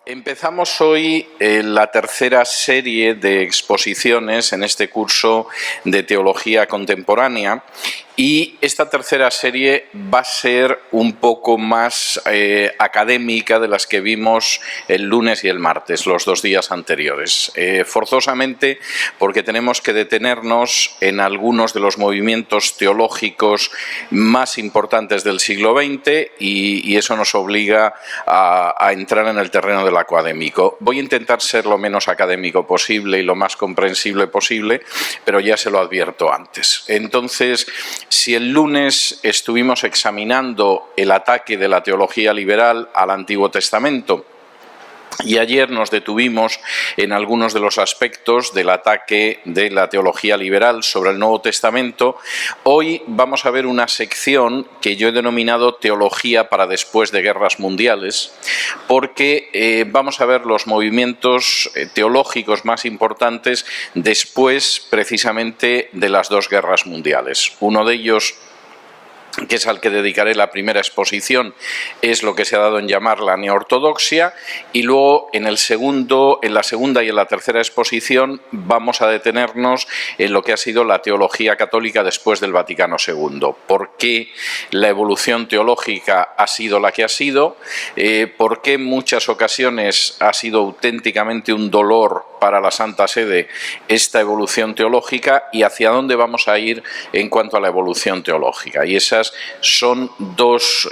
Empezamos hoy la tercera serie de exposiciones en este curso de Teología Contemporánea y esta tercera serie va a ser un poco más académica de las que vimos el lunes y el martes, los 2 días anteriores. Forzosamente porque tenemos que detenernos en algunos de los movimientos teológicos más importantes del siglo XX y eso nos obliga a entrar en el terreno del académico. Voy a intentar ser lo menos académico posible y lo más comprensible posible, pero ya se lo advierto antes. Entonces, si el lunes estuvimos examinando el ataque de la teología liberal al Antiguo Testamento, y ayer nos detuvimos en algunos de los aspectos del ataque de la teología liberal sobre el Nuevo Testamento, hoy vamos a ver una sección que yo he denominado Teología para después de guerras mundiales, porque vamos a ver los movimientos teológicos más importantes después precisamente de las 2 guerras mundiales. Uno de ellos, que es al que dedicaré la primera exposición, es lo que se ha dado en llamar la neortodoxia, y luego en la segunda y en la tercera exposición vamos a detenernos en lo que ha sido la teología católica después del Vaticano II. ¿Por qué la evolución teológica ha sido la que ha sido? ¿Por qué en muchas ocasiones ha sido auténticamente un dolor para la Santa Sede esta evolución teológica y hacia dónde vamos a ir en cuanto a la evolución teológica? Y esas son dos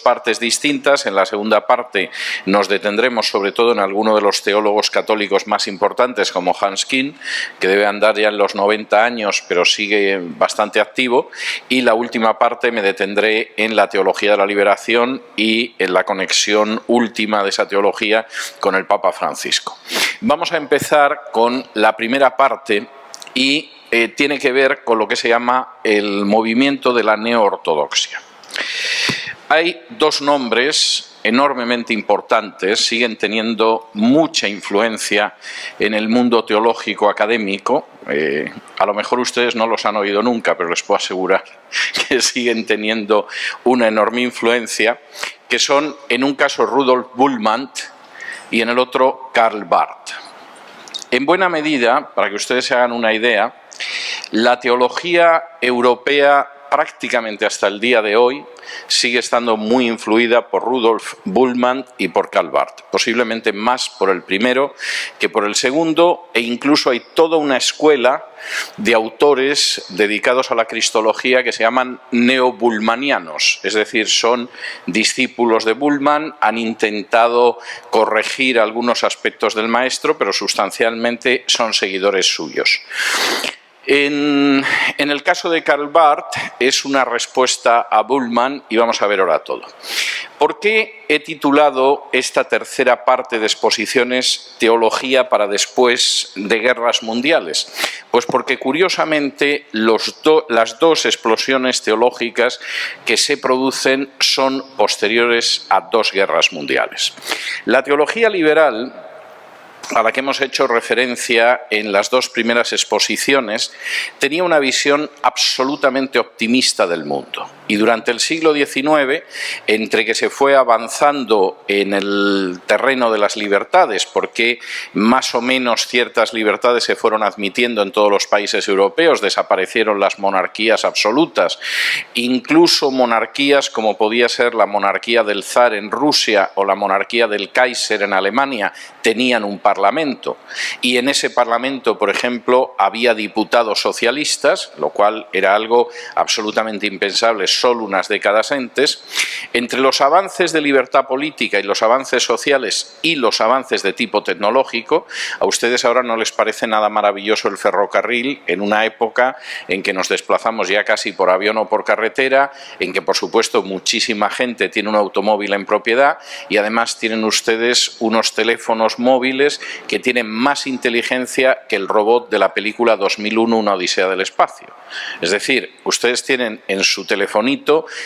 partes distintas. En la segunda parte nos detendremos sobre todo en alguno de los teólogos católicos más importantes como Hans Küng, que debe andar ya en los 90 años pero sigue bastante activo, y la última parte me detendré en la teología de la liberación y en la conexión última de esa teología con el Papa Francisco. Vamos a empezar con la primera parte y tiene que ver con lo que se llama el movimiento de la neoortodoxia. Hay 2 nombres enormemente importantes, siguen teniendo mucha influencia en el mundo teológico académico. A lo mejor ustedes no los han oído nunca, pero les puedo asegurar que siguen teniendo una enorme influencia, que son en un caso Rudolf Bultmann y en el otro Karl Barth. En buena medida, para que ustedes se hagan una idea, la teología europea prácticamente hasta el día de hoy sigue estando muy influida por Rudolf Bultmann y por Karl Barth, posiblemente más por el primero que por el segundo, e incluso hay toda una escuela de autores dedicados a la cristología que se llaman neobulmanianos, es decir, son discípulos de Bultmann, han intentado corregir algunos aspectos del maestro, pero sustancialmente son seguidores suyos. En el caso de Karl Barth es una respuesta a Bultmann y vamos a ver ahora todo. ¿Por qué he titulado esta tercera parte de exposiciones Teología para después de guerras mundiales? Pues porque curiosamente las 2 explosiones teológicas que se producen son posteriores a 2 guerras mundiales. La teología liberal, a la que hemos hecho referencia en las 2 primeras exposiciones, tenía una visión absolutamente optimista del mundo. Y durante el siglo XIX, entre que se fue avanzando en el terreno de las libertades, porque más o menos ciertas libertades se fueron admitiendo en todos los países europeos, desaparecieron las monarquías absolutas, incluso monarquías como podía ser la monarquía del zar en Rusia o la monarquía del Kaiser en Alemania, tenían un parlamento, y en ese parlamento, por ejemplo, había diputados socialistas, lo cual era algo absolutamente impensable solo unas décadas antes. Entre los avances de libertad política y los avances sociales y los avances de tipo tecnológico, a ustedes ahora no les parece nada maravilloso el ferrocarril en una época en que nos desplazamos ya casi por avión o por carretera, en que por supuesto muchísima gente tiene un automóvil en propiedad y además tienen ustedes unos teléfonos móviles que tienen más inteligencia que el robot de la película 2001, una odisea del espacio. Es decir, ustedes tienen en su telefonito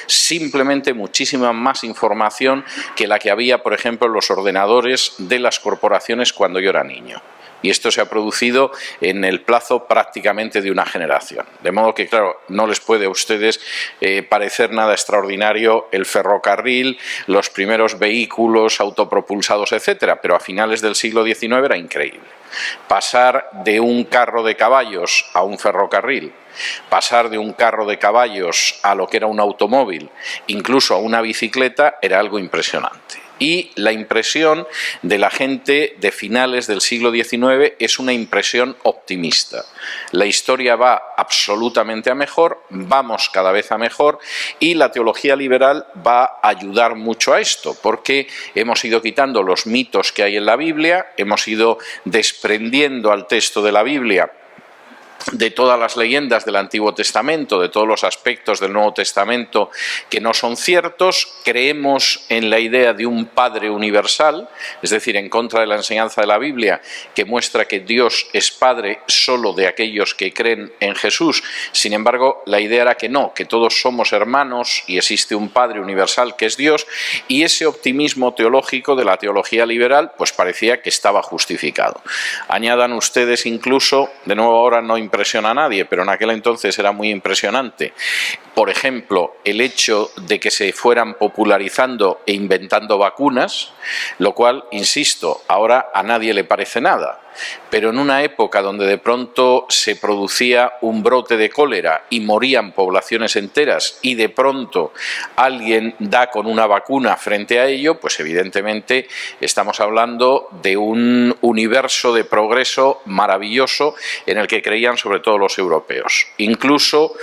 simplemente muchísima más información que la que había, por ejemplo, en los ordenadores de las corporaciones cuando yo era niño. Y esto se ha producido en el plazo prácticamente de una generación. De modo que, claro, no les puede a ustedes parecer nada extraordinario el ferrocarril, los primeros vehículos autopropulsados, etcétera, pero a finales del siglo XIX era increíble. Pasar de un carro de caballos a un ferrocarril, pasar de un carro de caballos a lo que era un automóvil, incluso a una bicicleta, era algo impresionante. Y la impresión de la gente de finales del siglo XIX es una impresión optimista. La historia va absolutamente a mejor, vamos cada vez a mejor, y la teología liberal va a ayudar mucho a esto, porque hemos ido quitando los mitos que hay en la Biblia, hemos ido desprendiendo al texto de la Biblia de todas las leyendas del Antiguo Testamento, de todos los aspectos del Nuevo Testamento que no son ciertos. Creemos en la idea de un Padre universal, es decir, en contra de la enseñanza de la Biblia, que muestra que Dios es Padre solo de aquellos que creen en Jesús. Sin embargo, la idea era que no, que todos somos hermanos y existe un Padre universal que es Dios, y ese optimismo teológico de la teología liberal pues parecía que estaba justificado. Añadan ustedes incluso, de nuevo ahora no impresiona a nadie, pero en aquel entonces era muy impresionante, por ejemplo, el hecho de que se fueran popularizando e inventando vacunas, lo cual, insisto, ahora a nadie le parece nada. Pero en una época donde de pronto se producía un brote de cólera y morían poblaciones enteras y de pronto alguien da con una vacuna frente a ello, pues evidentemente estamos hablando de un universo de progreso maravilloso en el que creían sobre todo los europeos. Incluso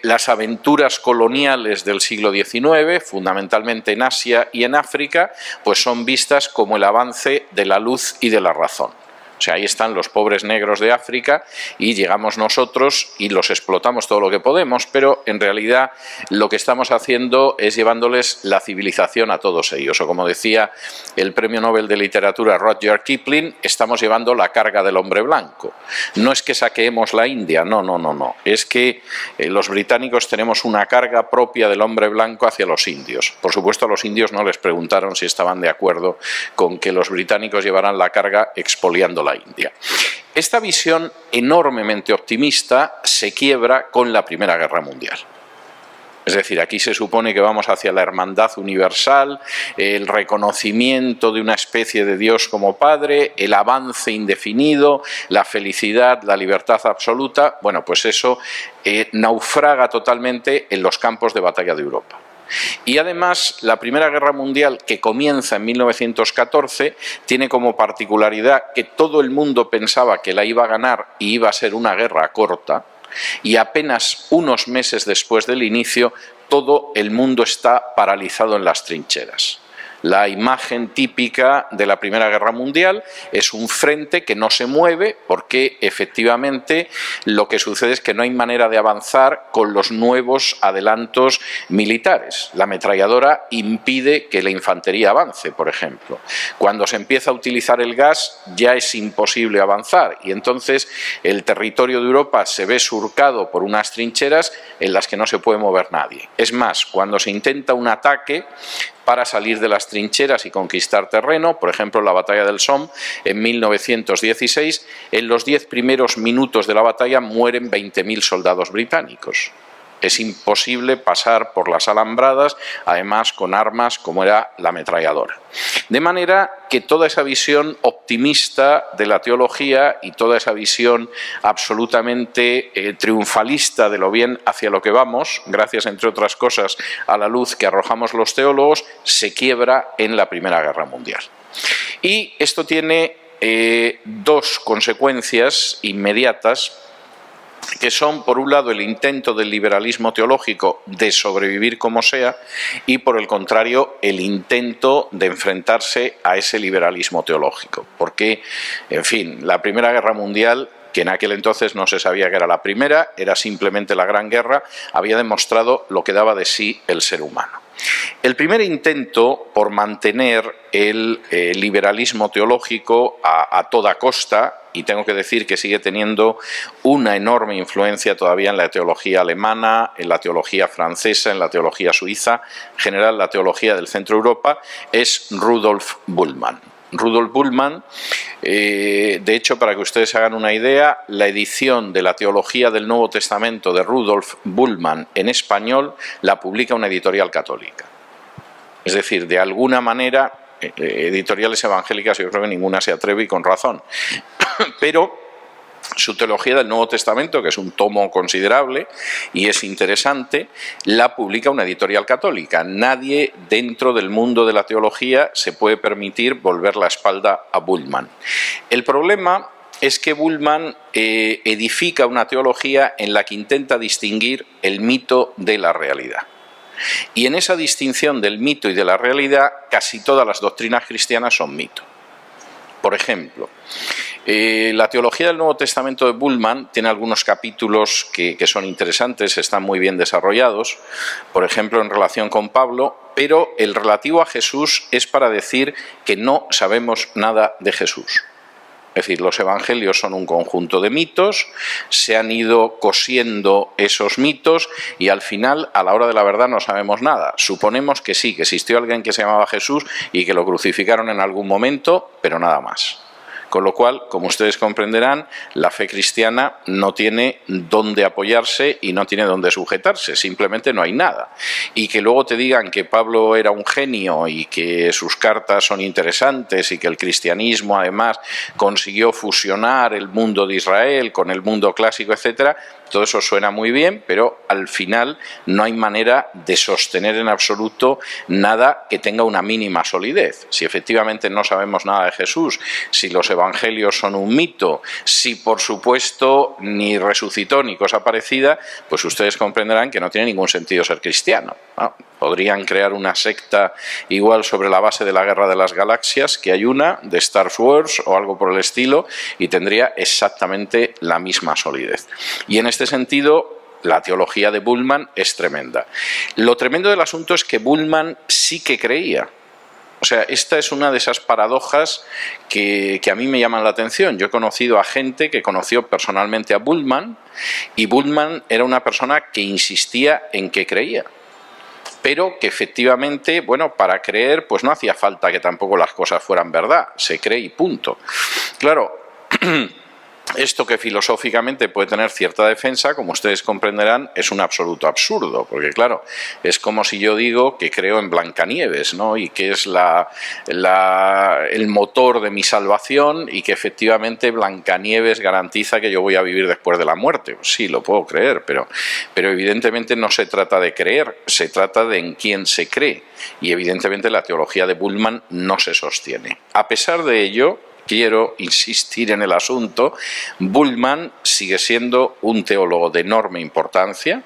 las aventuras coloniales del siglo XIX, fundamentalmente en Asia y en África, pues son vistas como el avance de la luz y de la razón. O sea, ahí están los pobres negros de África y llegamos nosotros y los explotamos todo lo que podemos, pero en realidad lo que estamos haciendo es llevándoles la civilización a todos ellos. O como decía el premio Nobel de Literatura Rudyard Kipling, estamos llevando la carga del hombre blanco. No es que saqueemos la India, no. Es que los británicos tenemos una carga propia del hombre blanco hacia los indios. Por supuesto, a los indios no les preguntaron si estaban de acuerdo con que los británicos llevaran la carga expoliando la India. Esta visión enormemente optimista se quiebra con la Primera Guerra Mundial. Es decir, aquí se supone que vamos hacia la hermandad universal, el reconocimiento de una especie de Dios como Padre, el avance indefinido, la felicidad, la libertad absoluta. Bueno, pues eso naufraga totalmente en los campos de batalla de Europa. Y además, la Primera Guerra Mundial, que comienza en 1914, tiene como particularidad que todo el mundo pensaba que la iba a ganar y iba a ser una guerra corta, y apenas unos meses después del inicio, todo el mundo está paralizado en las trincheras. La imagen típica de la Primera Guerra Mundial es un frente que no se mueve porque efectivamente lo que sucede es que no hay manera de avanzar con los nuevos adelantos militares. La ametralladora impide que la infantería avance, por ejemplo. Cuando se empieza a utilizar el gas ya es imposible avanzar y entonces el territorio de Europa se ve surcado por unas trincheras en las que no se puede mover nadie. Es más, cuando se intenta un ataque para salir de las trincheras y conquistar terreno, por ejemplo la batalla del Somme en 1916, en los 10 primeros minutos de la batalla mueren 20.000 soldados británicos. Es imposible pasar por las alambradas, además con armas como era la ametralladora. De manera que toda esa visión optimista de la teología y toda esa visión absolutamente triunfalista de lo bien hacia lo que vamos, gracias entre otras cosas a la luz que arrojamos los teólogos, se quiebra en la Primera Guerra Mundial. Y esto tiene dos consecuencias inmediatas, que son, por un lado, el intento del liberalismo teológico de sobrevivir como sea y, por el contrario, el intento de enfrentarse a ese liberalismo teológico. Porque, en fin, la Primera Guerra Mundial, que en aquel entonces no se sabía que era la primera, era simplemente la Gran Guerra, había demostrado lo que daba de sí el ser humano. El primer intento por mantener el liberalismo teológico a toda costa, y tengo que decir que sigue teniendo una enorme influencia todavía en la teología alemana, en la teología francesa, en la teología suiza, en general la teología del centro de Europa, es Rudolf Bultmann. Rudolf Bultmann. De hecho, para que ustedes se hagan una idea, la edición de la Teología del Nuevo Testamento de Rudolf Bultmann en español la publica una editorial católica. Es decir, de alguna manera, editoriales evangélicas yo creo que ninguna se atreve, y con razón. Pero su Teología del Nuevo Testamento, que es un tomo considerable y es interesante, la publica una editorial católica. Nadie dentro del mundo de la teología se puede permitir volver la espalda a Bultmann. El problema es que Bultmann edifica una teología en la que intenta distinguir el mito de la realidad. Y en esa distinción del mito y de la realidad, casi todas las doctrinas cristianas son mito. Por ejemplo, la Teología del Nuevo Testamento de Bultmann tiene algunos capítulos que son interesantes, están muy bien desarrollados, por ejemplo en relación con Pablo, pero el relativo a Jesús es para decir que no sabemos nada de Jesús. Es decir, los evangelios son un conjunto de mitos, se han ido cosiendo esos mitos y al final, a la hora de la verdad, no sabemos nada. Suponemos que sí, que existió alguien que se llamaba Jesús y que lo crucificaron en algún momento, pero nada más. Con lo cual, como ustedes comprenderán, la fe cristiana no tiene dónde apoyarse y no tiene dónde sujetarse, simplemente no hay nada. Y que luego te digan que Pablo era un genio y que sus cartas son interesantes y que el cristianismo además consiguió fusionar el mundo de Israel con el mundo clásico, etcétera, todo eso suena muy bien, pero al final no hay manera de sostener en absoluto nada que tenga una mínima solidez. Si efectivamente no sabemos nada de Jesús, si los evangelios son un mito, si por supuesto ni resucitó ni cosa parecida, pues ustedes comprenderán que no tiene ningún sentido ser cristiano, ¿no? Podrían crear una secta igual sobre la base de la Guerra de las Galaxias, que hay una, de Star Wars o algo por el estilo, y tendría exactamente la misma solidez. Y en este sentido, la teología de Bultmann es tremenda. Lo tremendo del asunto es que Bultmann sí que creía. O sea, esta es una de esas paradojas que a mí me llaman la atención. Yo he conocido a gente que conoció personalmente a Bultmann, y Bultmann era una persona que insistía en que creía. Pero que efectivamente, bueno, para creer, pues no hacía falta que tampoco las cosas fueran verdad, se cree y punto. Claro, esto que filosóficamente puede tener cierta defensa, como ustedes comprenderán, es un absoluto absurdo, porque claro, es como si yo digo que creo en Blancanieves, ¿no? Y que es el motor de mi salvación, y que efectivamente Blancanieves garantiza que yo voy a vivir después de la muerte. Sí, lo puedo creer, pero evidentemente no se trata de creer, se trata de en quién se cree, y evidentemente la teología de Bultmann no se sostiene. A pesar de ello, quiero insistir en el asunto, Bultmann sigue siendo un teólogo de enorme importancia.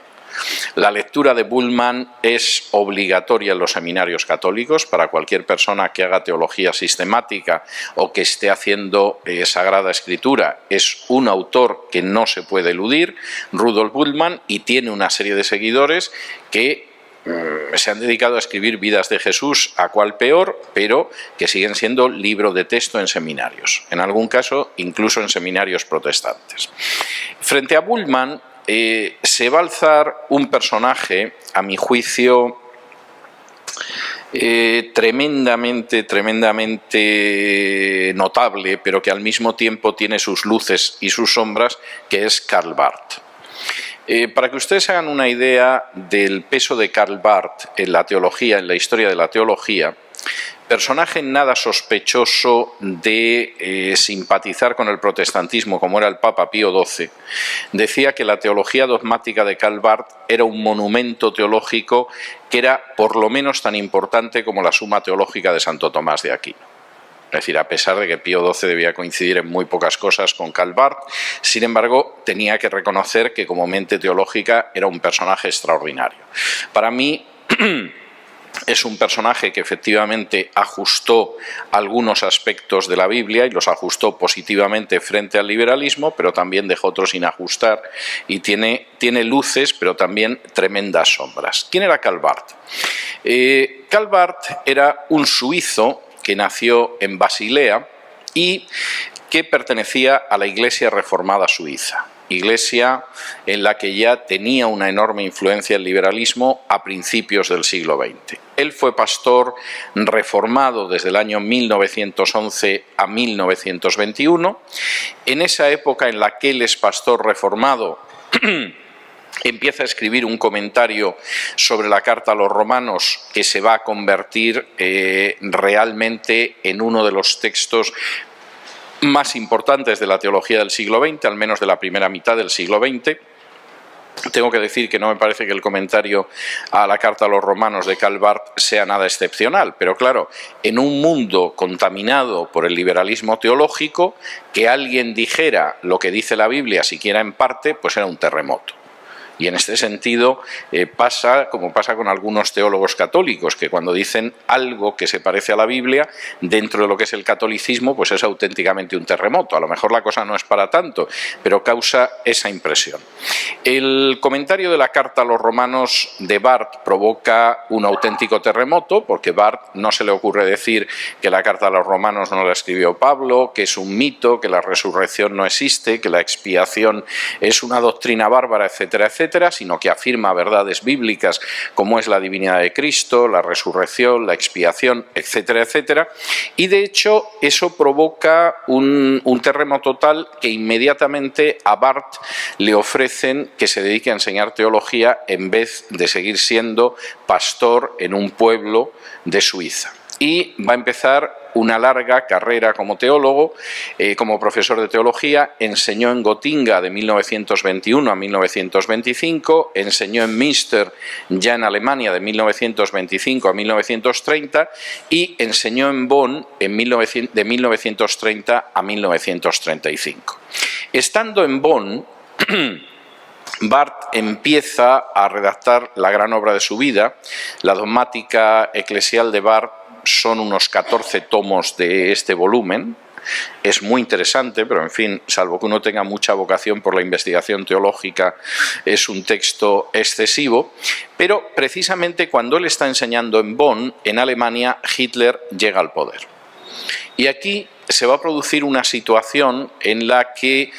La lectura de Bultmann es obligatoria en los seminarios católicos para cualquier persona que haga teología sistemática o que esté haciendo Sagrada Escritura. Es un autor que no se puede eludir, Rudolf Bultmann, y tiene una serie de seguidores que se han dedicado a escribir vidas de Jesús, a cual peor, pero que siguen siendo libro de texto en seminarios, en algún caso incluso en seminarios protestantes. Frente a Bultmann se va a alzar un personaje, a mi juicio, tremendamente notable, pero que al mismo tiempo tiene sus luces y sus sombras, que es Karl Barth. Para que ustedes hagan una idea del peso de Karl Barth en la teología, en la historia de la teología, personaje nada sospechoso de simpatizar con el protestantismo, como era el Papa Pío XII, decía que la teología dogmática de Karl Barth era un monumento teológico que era por lo menos tan importante como la Suma Teológica de Santo Tomás de Aquino. Es decir, a pesar de que Pío XII debía coincidir en muy pocas cosas con Karl Barth, sin embargo, tenía que reconocer que como mente teológica era un personaje extraordinario. Para mí, es un personaje que efectivamente ajustó algunos aspectos de la Biblia y los ajustó positivamente frente al liberalismo, pero también dejó otros sin ajustar, y tiene luces, pero también tremendas sombras. ¿Quién era Karl Barth? Karl Barth era un suizo que nació en Basilea y que pertenecía a la Iglesia Reformada Suiza. iglesia en la que ya tenía una enorme influencia el liberalismo a principios del siglo XX. Él fue pastor reformado desde el año 1911 a 1921. En esa época en la que él es pastor reformado, empieza a escribir un comentario sobre la carta a los romanos que se va a convertir realmente en uno de los textos más importantes de la teología del siglo XX, al menos de la primera mitad del siglo XX. Tengo que decir que no me parece que el comentario a la carta a los romanos de Karl Barth sea nada excepcional, pero claro, en un mundo contaminado por el liberalismo teológico, que alguien dijera lo que dice la Biblia, siquiera en parte, pues era un terremoto. Y en este sentido pasa como pasa con algunos teólogos católicos, que cuando dicen algo que se parece a la Biblia, dentro de lo que es el catolicismo, pues es auténticamente un terremoto. A lo mejor la cosa no es para tanto, pero causa esa impresión. El comentario de la carta a los romanos de Barth provoca un auténtico terremoto, porque Barth no se le ocurre decir que la carta a los romanos no la escribió Pablo, que es un mito, que la resurrección no existe, que la expiación es una doctrina bárbara, etcétera, etcétera, sino que afirma verdades bíblicas como es la divinidad de Cristo, la resurrección, la expiación, etcétera, etcétera. Y de hecho eso provoca un terremoto tal que inmediatamente a Barth le ofrecen que se dedique a enseñar teología en vez de seguir siendo pastor en un pueblo de Suiza. Y va a empezar una larga carrera como teólogo, como profesor de teología. Enseñó en Gotinga de 1921 a 1925, enseñó en Münster ya en Alemania de 1925 a 1930 y enseñó en Bonn de 1930 a 1935. Estando en Bonn, Barth empieza a redactar la gran obra de su vida. La dogmática eclesial de Barth son unos 14 tomos de este volumen. Es muy interesante, pero en fin, salvo que uno tenga mucha vocación por la investigación teológica, es un texto excesivo. Pero precisamente cuando él está enseñando en Bonn, en Alemania, Hitler llega al poder. Y aquí se va a producir una situación en la que,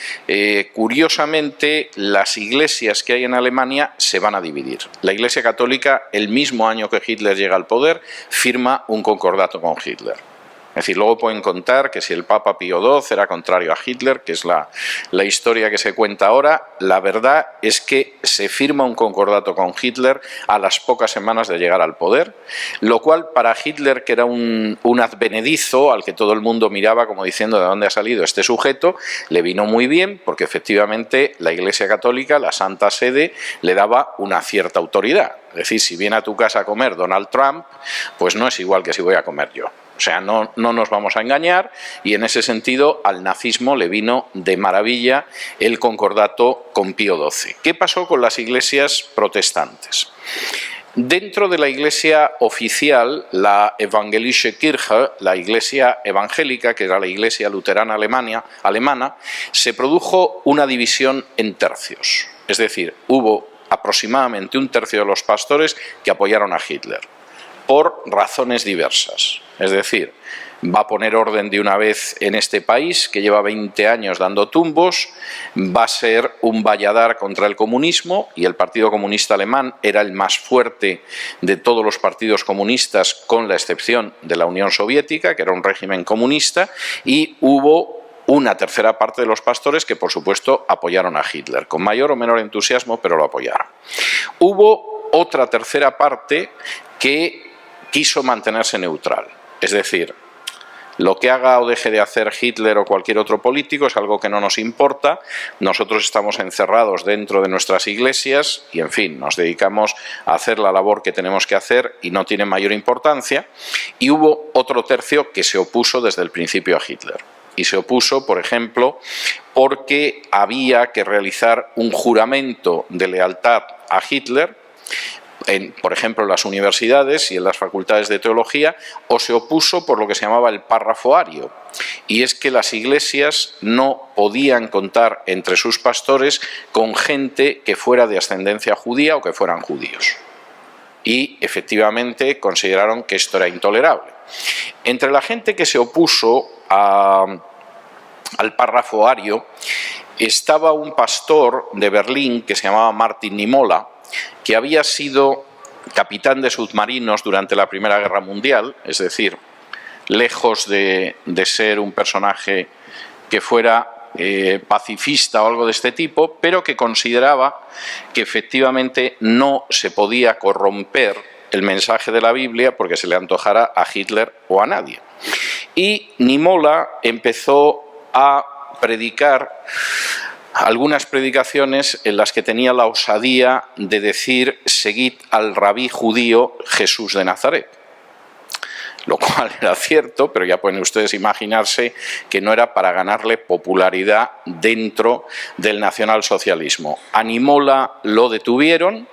curiosamente, las iglesias que hay en Alemania se van a dividir. La Iglesia Católica, el mismo año que Hitler llega al poder, firma un concordato con Hitler. Es decir, luego pueden contar que si el Papa Pío XII era contrario a Hitler, que es la historia que se cuenta ahora, la verdad es que se firma un concordato con Hitler a las pocas semanas de llegar al poder, lo cual para Hitler, que era un advenedizo al que todo el mundo miraba como diciendo de dónde ha salido este sujeto, le vino muy bien porque efectivamente la Iglesia Católica, la Santa Sede, le daba una cierta autoridad. Es decir, si viene a tu casa a comer Donald Trump, pues no es igual que si voy a comer yo. O sea, no nos vamos a engañar, y en ese sentido al nazismo le vino de maravilla el concordato con Pío XII. ¿Qué pasó con las iglesias protestantes? Dentro de la iglesia oficial, la Evangelische Kirche, la iglesia evangélica, que era la iglesia luterana alemana, se produjo una división en tercios. Es decir, hubo aproximadamente un tercio de los pastores que apoyaron a Hitler, por razones diversas. Es decir, va a poner orden de una vez en este país que lleva 20 años dando tumbos, va a ser un valladar contra el comunismo, y el Partido Comunista Alemán era el más fuerte de todos los partidos comunistas, con la excepción de la Unión Soviética, que era un régimen comunista, y hubo una tercera parte de los pastores que, por supuesto, apoyaron a Hitler, con mayor o menor entusiasmo, pero lo apoyaron. Hubo otra tercera parte que quiso mantenerse neutral. Es decir, lo que haga o deje de hacer Hitler o cualquier otro político es algo que no nos importa. Nosotros estamos encerrados dentro de nuestras iglesias y, en fin, nos dedicamos a hacer la labor que tenemos que hacer y no tiene mayor importancia. Y hubo otro tercio que se opuso desde el principio a Hitler. Y se opuso, por ejemplo, porque había que realizar un juramento de lealtad a Hitler, por ejemplo, en las universidades y en las facultades de teología, o se opuso por lo que se llamaba el párrafo ario, y es que las iglesias no podían contar entre sus pastores con gente que fuera de ascendencia judía o que fueran judíos. Y efectivamente consideraron que esto era intolerable. Entre la gente que se opuso al párrafo ario estaba un pastor de Berlín que se llamaba Martin Niemöller, que había sido capitán de submarinos durante la Primera Guerra Mundial, es decir, lejos de ser un personaje que fuera pacifista o algo de este tipo, pero que consideraba que efectivamente no se podía corromper el mensaje de la Biblia porque se le antojara a Hitler o a nadie. Y Niemöller empezó a predicar algunas predicaciones en las que tenía la osadía de decir: seguid al rabí judío Jesús de Nazaret. Lo cual era cierto, pero ya pueden ustedes imaginarse que no era para ganarle popularidad dentro del nacionalsocialismo. A Niemöller lo detuvieron.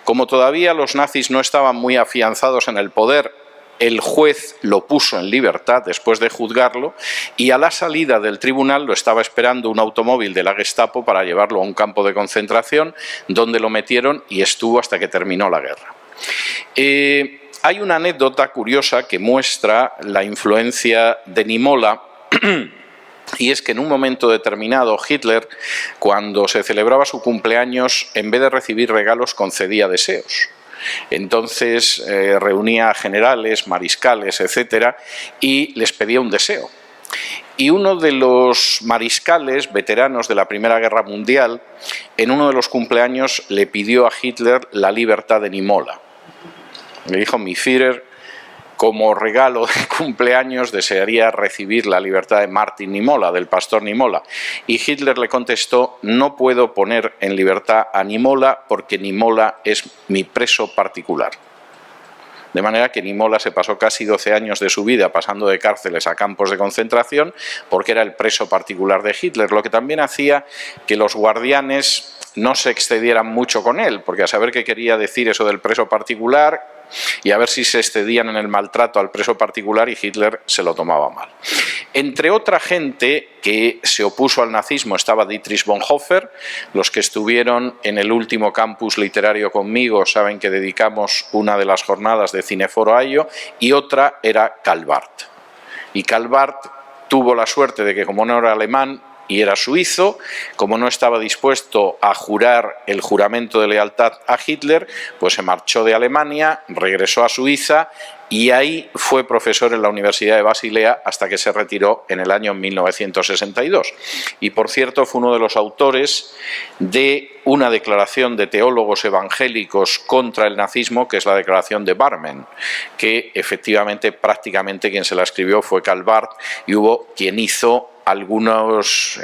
Como todavía los nazis no estaban muy afianzados en el poder, el juez lo puso en libertad después de juzgarlo, y a la salida del tribunal lo estaba esperando un automóvil de la Gestapo para llevarlo a un campo de concentración, donde lo metieron y estuvo hasta que terminó la guerra. Hay una anécdota curiosa que muestra la influencia de Niemöller, y es que en un momento determinado Hitler, cuando se celebraba su cumpleaños, en vez de recibir regalos, concedía deseos. Entonces reunía a generales, mariscales, etcétera, y les pedía un deseo. Y uno de los mariscales veteranos de la Primera Guerra Mundial, en uno de los cumpleaños, le pidió a Hitler la libertad de Niemöller. Le dijo: mi Führer, como regalo de cumpleaños desearía recibir la libertad de Martin Niemöller, del pastor Niemöller. Y Hitler le contestó: no puedo poner en libertad a Niemöller porque Niemöller es mi preso particular. De manera que Niemöller se pasó casi 12 años de su vida pasando de cárceles a campos de concentración porque era el preso particular de Hitler, lo que también hacía que los guardianes no se excedieran mucho con él, porque a saber qué quería decir eso del preso particular, y a ver si se excedían en el maltrato al preso particular, y Hitler se lo tomaba mal. Entre otra gente que se opuso al nazismo estaba Dietrich Bonhoeffer. Los que estuvieron en el último campus literario conmigo saben que dedicamos una de las jornadas de Cineforo a ello, y otra era Karl Barth. Y Karl Barth tuvo la suerte de que, como no era alemán y era suizo, como no estaba dispuesto a jurar el juramento de lealtad a Hitler, pues se marchó de Alemania, regresó a Suiza y ahí fue profesor en la Universidad de Basilea hasta que se retiró en el año 1962. Y por cierto, fue uno de los autores de una declaración de teólogos evangélicos contra el nazismo, que es la declaración de Barmen, que efectivamente prácticamente quien se la escribió fue Karl Barth, y hubo quien hizo algunas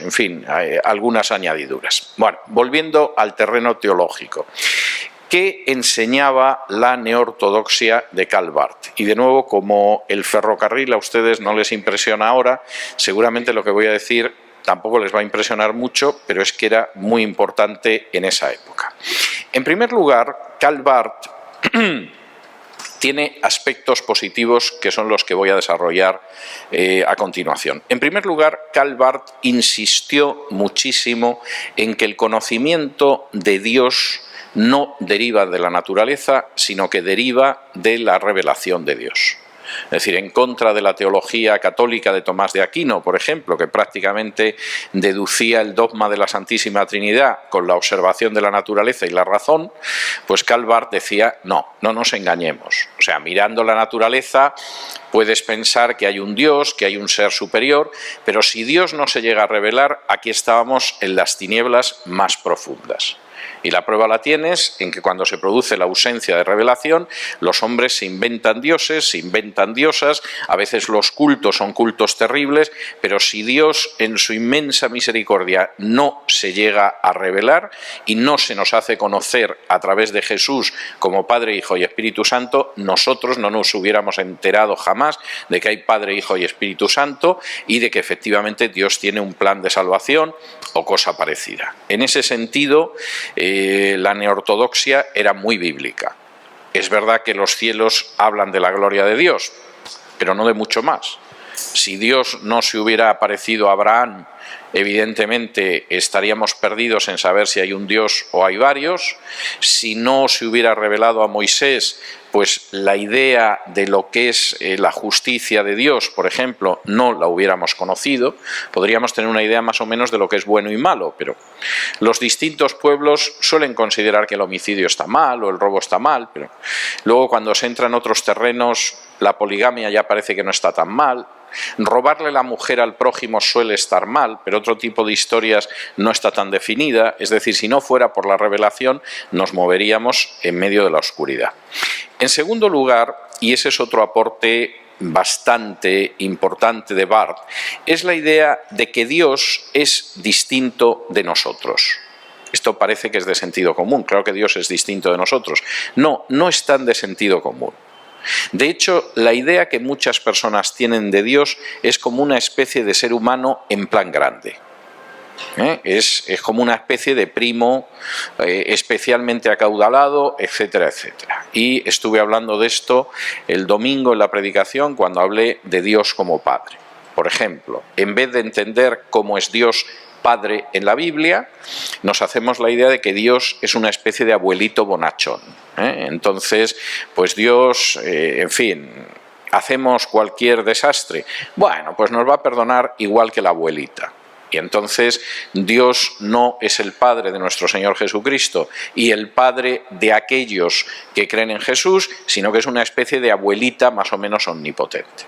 añadiduras. Bueno, volviendo al terreno teológico. ¿Qué enseñaba la neortodoxia de Karl Barth? Y de nuevo, como el ferrocarril a ustedes no les impresiona ahora, seguramente lo que voy a decir tampoco les va a impresionar mucho, pero es que era muy importante en esa época. En primer lugar, Karl Barth tiene aspectos positivos que son los que voy a desarrollar a continuación. En primer lugar, Karl Barth insistió muchísimo en que el conocimiento de Dios no deriva de la naturaleza, sino que deriva de la revelación de Dios. Es decir, en contra de la teología católica de Tomás de Aquino, por ejemplo, que prácticamente deducía el dogma de la Santísima Trinidad con la observación de la naturaleza y la razón, pues Karl Barth decía: no nos engañemos. O sea, mirando la naturaleza puedes pensar que hay un Dios, que hay un ser superior, pero si Dios no se llega a revelar, aquí estábamos en las tinieblas más profundas. Y la prueba la tienes en que cuando se produce la ausencia de revelación, los hombres se inventan dioses, se inventan diosas, a veces los cultos son cultos terribles, pero si Dios en su inmensa misericordia no se llega a revelar y no se nos hace conocer a través de Jesús como Padre, Hijo y Espíritu Santo, nosotros no nos hubiéramos enterado jamás de que hay Padre, Hijo y Espíritu Santo y de que efectivamente Dios tiene un plan de salvación o cosa parecida. En ese sentido, la neortodoxia era muy bíblica. Es verdad que los cielos hablan de la gloria de Dios, pero no de mucho más. Si Dios no se hubiera aparecido a Abraham evidentemente estaríamos perdidos en saber si hay un Dios o hay varios. Si no se hubiera revelado a Moisés, pues la idea de lo que es la justicia de Dios, por ejemplo, no la hubiéramos conocido. Podríamos tener una idea más o menos de lo que es bueno y malo, pero los distintos pueblos suelen considerar que el homicidio está mal o el robo está mal, pero luego cuando se entra en otros terrenos, la poligamia ya parece que no está tan mal. Robarle la mujer al prójimo suele estar mal, pero otro tipo de historias no está tan definida. Es decir, si no fuera por la revelación, nos moveríamos en medio de la oscuridad. En segundo lugar, y ese es otro aporte bastante importante de Barth, es la idea de que Dios es distinto de nosotros. Esto parece que es de sentido común. Claro que Dios es distinto de nosotros. No, no es tan de sentido común. De hecho, la idea que muchas personas tienen de Dios es como una especie de ser humano en plan grande. Es como una especie de primo especialmente acaudalado, etcétera, etcétera. Y estuve hablando de esto el domingo en la predicación cuando hablé de Dios como Padre. Por ejemplo, en vez de entender cómo es Dios Padre en la Biblia, nos hacemos la idea de que Dios es una especie de abuelito bonachón. Entonces, pues Dios, en fin, hacemos cualquier desastre, bueno, pues nos va a perdonar igual que la abuelita. Y entonces Dios no es el Padre de nuestro Señor Jesucristo y el Padre de aquellos que creen en Jesús, sino que es una especie de abuelita más o menos omnipotente.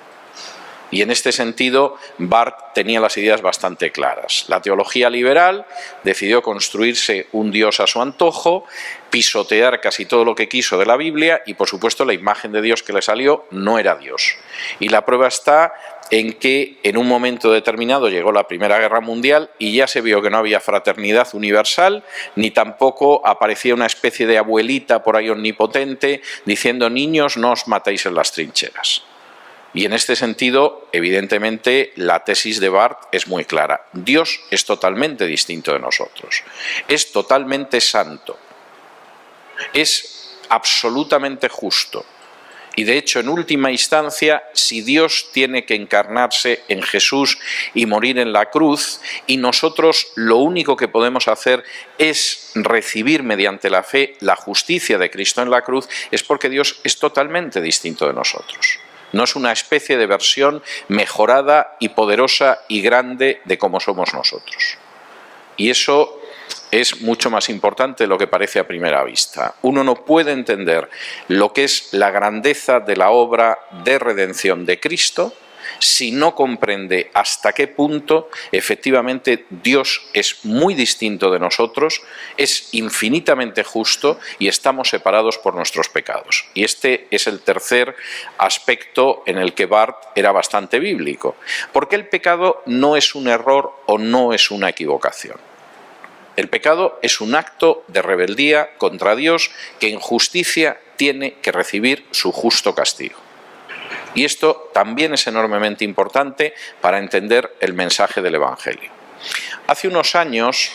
Y en este sentido, Barth tenía las ideas bastante claras. La teología liberal decidió construirse un Dios a su antojo, pisotear casi todo lo que quiso de la Biblia y, por supuesto, la imagen de Dios que le salió no era Dios. Y la prueba está en que en un momento determinado llegó la Primera Guerra Mundial y ya se vio que no había fraternidad universal, ni tampoco aparecía una especie de abuelita por ahí omnipotente diciendo: niños, no os matéis en las trincheras. Y en este sentido, evidentemente, la tesis de Barth es muy clara. Dios es totalmente distinto de nosotros. Es totalmente santo. Es absolutamente justo. Y de hecho, en última instancia, si Dios tiene que encarnarse en Jesús y morir en la cruz, y nosotros lo único que podemos hacer es recibir mediante la fe la justicia de Cristo en la cruz, es porque Dios es totalmente distinto de nosotros. No es una especie de versión mejorada y poderosa y grande de cómo somos nosotros. Y eso es mucho más importante de lo que parece a primera vista. Uno no puede entender lo que es la grandeza de la obra de redención de Cristo si no comprende hasta qué punto efectivamente Dios es muy distinto de nosotros, es infinitamente justo y estamos separados por nuestros pecados. Y este es el tercer aspecto en el que Barth era bastante bíblico. Porque el pecado no es un error o no es una equivocación. El pecado es un acto de rebeldía contra Dios que en justicia tiene que recibir su justo castigo. Y esto también es enormemente importante para entender el mensaje del Evangelio. Hace unos años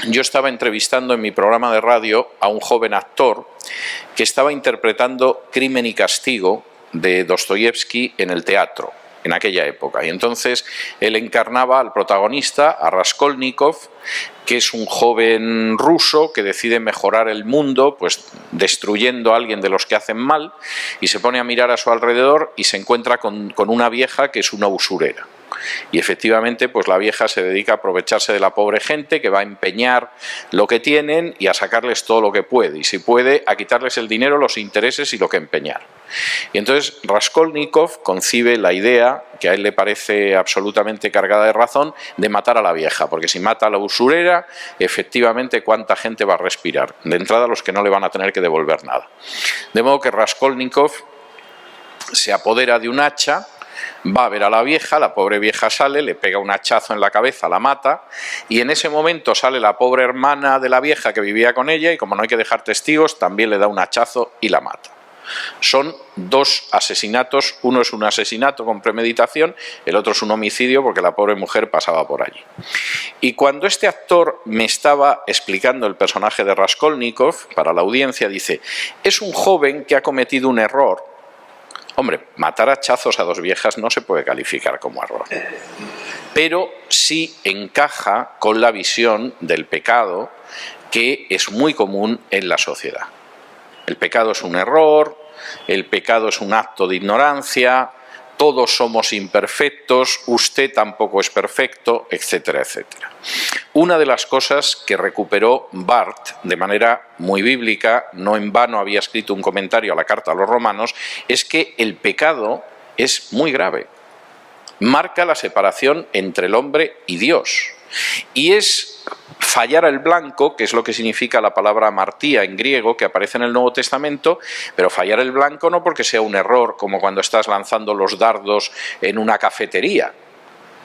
yo estaba entrevistando en mi programa de radio a un joven actor que estaba interpretando Crimen y Castigo de Dostoyevsky en el teatro, en aquella época. Y entonces él encarnaba al protagonista, a Raskolnikov, que es un joven ruso que decide mejorar el mundo, pues destruyendo a alguien de los que hacen mal, y se pone a mirar a su alrededor y se encuentra con una vieja que es una usurera. Y efectivamente, pues la vieja se dedica a aprovecharse de la pobre gente, que va a empeñar lo que tienen y a sacarles todo lo que puede, y si puede, a quitarles el dinero, los intereses y lo que empeñar. Y entonces Raskolnikov concibe la idea, que a él le parece absolutamente cargada de razón, de matar a la vieja, porque si mata a la usurera, efectivamente, ¿cuánta gente va a respirar? De entrada, los que no le van a tener que devolver nada. De modo que Raskolnikov se apodera de un hacha, va a ver a la vieja, la pobre vieja sale, le pega un hachazo en la cabeza, la mata, y en ese momento sale la pobre hermana de la vieja que vivía con ella, y como no hay que dejar testigos, también le da un hachazo y la mata. Son dos asesinatos, uno es un asesinato con premeditación, el otro es un homicidio porque la pobre mujer pasaba por allí. Y cuando este actor me estaba explicando el personaje de Raskolnikov, para la audiencia dice: es un joven que ha cometido un error. Hombre, matar a hachazos a dos viejas no se puede calificar como error. pero sí encaja con la visión del pecado que es muy común en la sociedad. El pecado es un error, el pecado es un acto de ignorancia, todos somos imperfectos, usted tampoco es perfecto, etcétera, etcétera. Una de las cosas que recuperó Barth de manera muy bíblica, no en vano había escrito un comentario a la carta a los romanos, es que el pecado es muy grave. Marca la separación entre el hombre y Dios. Y es fallar el blanco, que es lo que significa la palabra amartía en griego, que aparece en el Nuevo Testamento, pero fallar el blanco no porque sea un error, como cuando estás lanzando los dardos en una cafetería,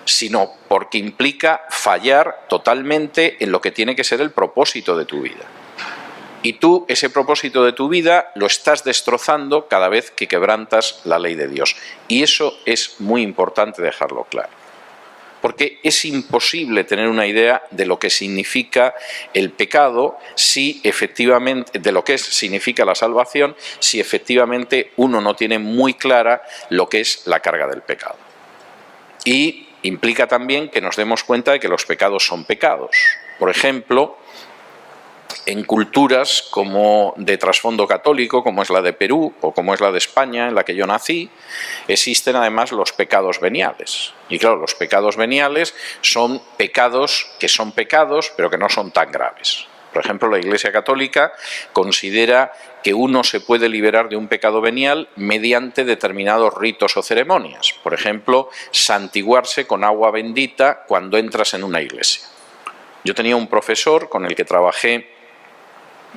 sino porque implica fallar totalmente en lo que tiene que ser el propósito de tu vida. Y tú, ese propósito de tu vida, lo estás destrozando cada vez que quebrantas la ley de Dios. Y eso es muy importante dejarlo claro. Porque es imposible tener una idea de lo que significa el pecado, si efectivamente, de lo que significa la salvación, si efectivamente uno no tiene muy clara lo que es la carga del pecado. Y implica también que nos demos cuenta de que los pecados son pecados. Por ejemplo, en culturas como de trasfondo católico, como es la de Perú o como es la de España, en la que yo nací, existen además los pecados veniales. Y claro, los pecados veniales son pecados, pero que no son tan graves. Por ejemplo, la Iglesia Católica considera que uno se puede liberar de un pecado venial mediante determinados ritos o ceremonias. Por ejemplo, santiguarse con agua bendita cuando entras en una iglesia. Yo tenía un profesor con el que trabajé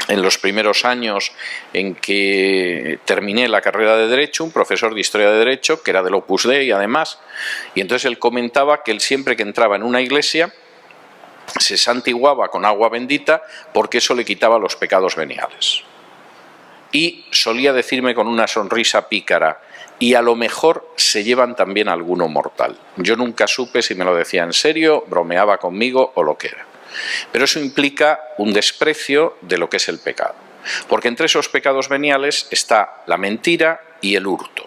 en los primeros años en que terminé la carrera de Derecho, un profesor de Historia de Derecho, que era del Opus Dei además, y entonces él comentaba que él siempre que entraba en una iglesia se santiguaba con agua bendita porque eso le quitaba los pecados veniales. Y solía decirme con una sonrisa pícara, y a lo mejor se llevan también alguno mortal. Yo nunca supe si me lo decía en serio, bromeaba conmigo o lo que era. Pero eso implica un desprecio de lo que es el pecado. Porque entre esos pecados veniales está la mentira y el hurto.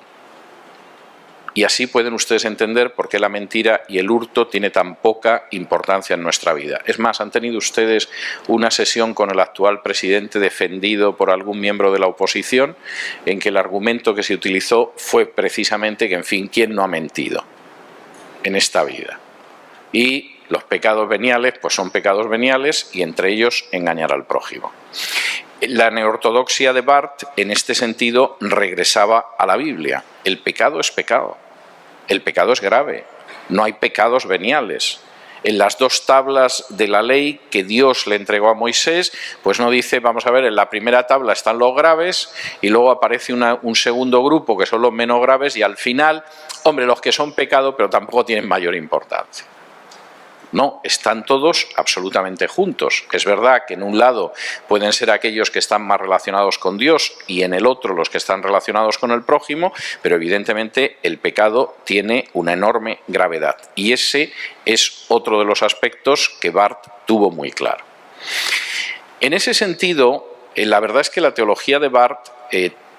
Y así pueden ustedes entender por qué la mentira y el hurto tiene tan poca importancia en nuestra vida. Es más, ¿han tenido ustedes una sesión con el actual presidente defendido por algún miembro de la oposición en que el argumento que se utilizó fue precisamente que, en fin, ¿quién no ha mentido en esta vida? Y los pecados veniales, pues son pecados veniales y entre ellos engañar al prójimo. La neortodoxia de Barth, en este sentido, regresaba a la Biblia. El pecado es pecado. El pecado es grave. No hay pecados veniales. En las dos tablas de la ley que Dios le entregó a Moisés, pues no dice, vamos a ver, en la primera tabla están los graves y luego aparece un segundo grupo que son los menos graves y al final, hombre, los que son pecado pero tampoco tienen mayor importancia. No, están todos absolutamente juntos. Es verdad que en un lado pueden ser aquellos que están más relacionados con Dios y en el otro los que están relacionados con el prójimo, pero evidentemente el pecado tiene una enorme gravedad. Y ese es otro de los aspectos que Barth tuvo muy claro. En ese sentido, la verdad es que la teología de Barth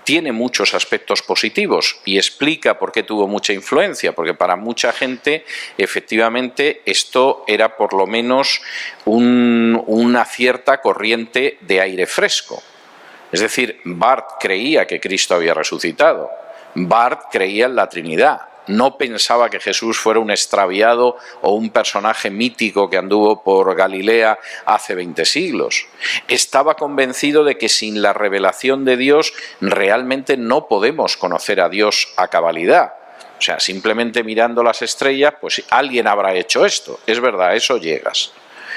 tiene muchos aspectos positivos y explica por qué tuvo mucha influencia, porque para mucha gente efectivamente esto era por lo menos una cierta corriente de aire fresco. Es decir, Barth creía que Cristo había resucitado, Barth creía en la Trinidad. No pensaba que Jesús fuera un extraviado o un personaje mítico que anduvo por Galilea hace 20 siglos. Estaba convencido de que sin la revelación de Dios realmente no podemos conocer a Dios a cabalidad. O sea, simplemente mirando las estrellas, pues alguien habrá hecho esto. Es verdad, a eso llegas,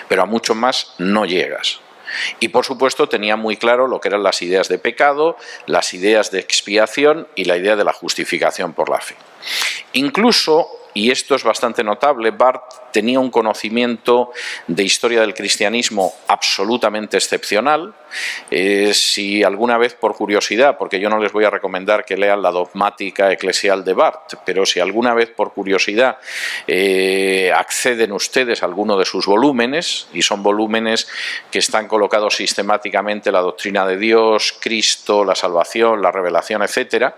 pero a mucho más no llegas. Y por supuesto tenía muy claro lo que eran las ideas de pecado, las ideas de expiación y la idea de la justificación por la fe. Incluso, y esto es bastante notable, Barth tenía un conocimiento de historia del cristianismo absolutamente excepcional. Si alguna vez por curiosidad, porque yo no les voy a recomendar que lean la dogmática eclesial de Barth, pero si alguna vez por curiosidad acceden ustedes a alguno de sus volúmenes, y son volúmenes que están colocados sistemáticamente la doctrina de Dios, Cristo, la salvación, la revelación, etc.,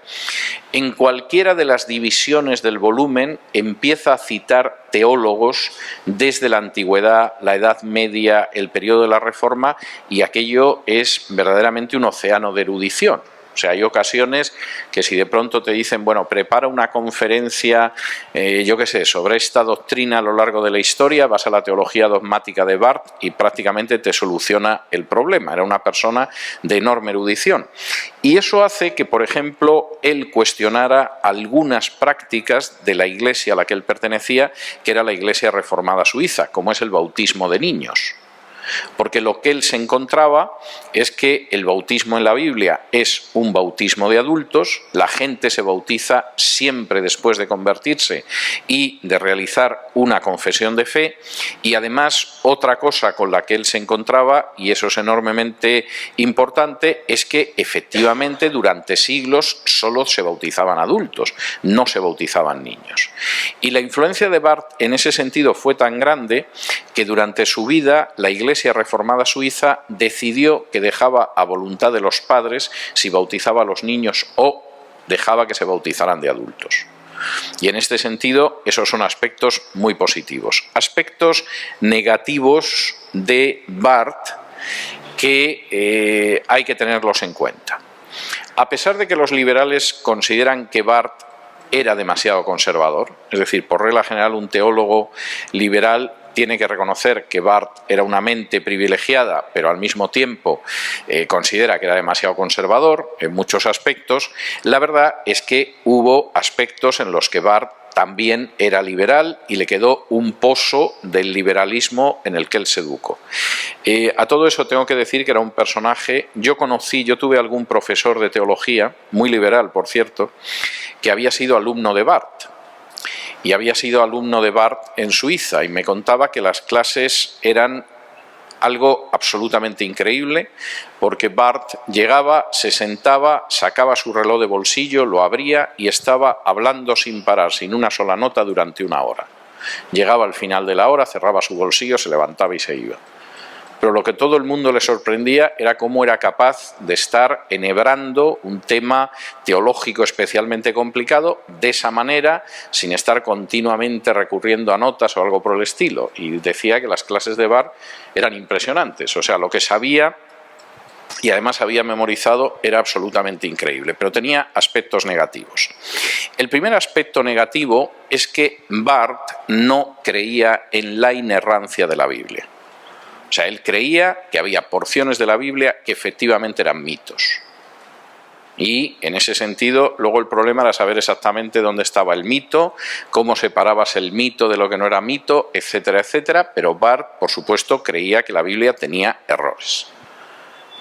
en cualquiera de las divisiones del volumen empieza a citar teólogos desde la antigüedad, la Edad Media, el periodo de la Reforma, y aquello es verdaderamente un océano de erudición. O sea, hay ocasiones que si de pronto te dicen, bueno, prepara una conferencia, yo qué sé, sobre esta doctrina a lo largo de la historia, vas a la teología dogmática de Barth y prácticamente te soluciona el problema. Era una persona de enorme erudición. Y eso hace que, por ejemplo, él cuestionara algunas prácticas de la iglesia a la que él pertenecía, que era la Iglesia Reformada Suiza, como es el bautismo de niños. Porque lo que él se encontraba es que el bautismo en la Biblia es un bautismo de adultos, la gente se bautiza siempre después de convertirse y de realizar una confesión de fe, y además otra cosa con la que él se encontraba, y eso es enormemente importante, es que efectivamente durante siglos solo se bautizaban adultos, no se bautizaban niños. Y la influencia de Barth en ese sentido fue tan grande que durante su vida la Iglesia Reformada Suiza decidió que dejaba a voluntad de los padres si bautizaba a los niños o dejaba que se bautizaran de adultos. Y en este sentido, esos son aspectos muy positivos. Aspectos negativos de Barth que hay que tenerlos en cuenta. A pesar de que los liberales consideran que Barth era demasiado conservador, es decir, por regla general un teólogo liberal tiene que reconocer que Barth era una mente privilegiada, pero al mismo tiempo considera que era demasiado conservador en muchos aspectos. La verdad es que hubo aspectos en los que Barth también era liberal y le quedó un pozo del liberalismo en el que él se educó. A todo eso tengo que decir que era un personaje, yo tuve algún profesor de teología, muy liberal por cierto, que había sido alumno de Barth. Y había sido alumno de Barth en Suiza y me contaba que las clases eran algo absolutamente increíble, porque Barth llegaba, se sentaba, sacaba su reloj de bolsillo, lo abría y estaba hablando sin parar, sin una sola nota durante una hora. Llegaba al final de la hora, cerraba su bolsillo, se levantaba y se iba. Pero lo que todo el mundo le sorprendía era cómo era capaz de estar enhebrando un tema teológico especialmente complicado de esa manera, sin estar continuamente recurriendo a notas o algo por el estilo. Y decía que las clases de Barth eran impresionantes, o sea, lo que sabía y además había memorizado era absolutamente increíble, pero tenía aspectos negativos. El primer aspecto negativo es que Barth no creía en la inerrancia de la Biblia. O sea, él creía que había porciones de la Biblia que efectivamente eran mitos. Y en ese sentido, luego el problema era saber exactamente dónde estaba el mito, cómo separabas el mito de lo que no era mito, etcétera, etcétera. Pero Barth, por supuesto, creía que la Biblia tenía errores.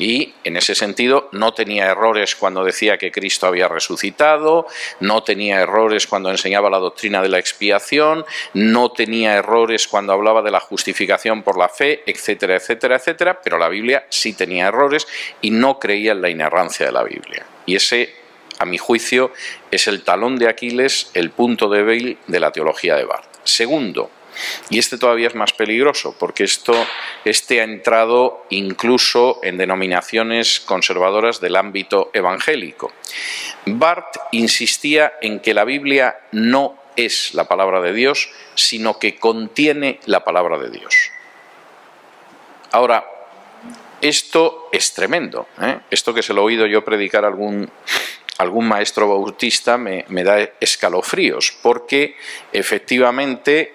Y en ese sentido no tenía errores cuando decía que Cristo había resucitado, no tenía errores cuando enseñaba la doctrina de la expiación, no tenía errores cuando hablaba de la justificación por la fe, etcétera, etcétera, etcétera, pero la Biblia sí tenía errores y no creía en la inerrancia de la Biblia. Y ese, a mi juicio, es el talón de Aquiles, el punto débil de la teología de Barth. Segundo, y este todavía es más peligroso, porque este ha entrado incluso en denominaciones conservadoras del ámbito evangélico. Barth insistía en que la Biblia no es la palabra de Dios, sino que contiene la palabra de Dios. Ahora, esto es tremendo, ¿eh? Esto que se lo he oído yo predicar a algún maestro bautista me da escalofríos, porque efectivamente,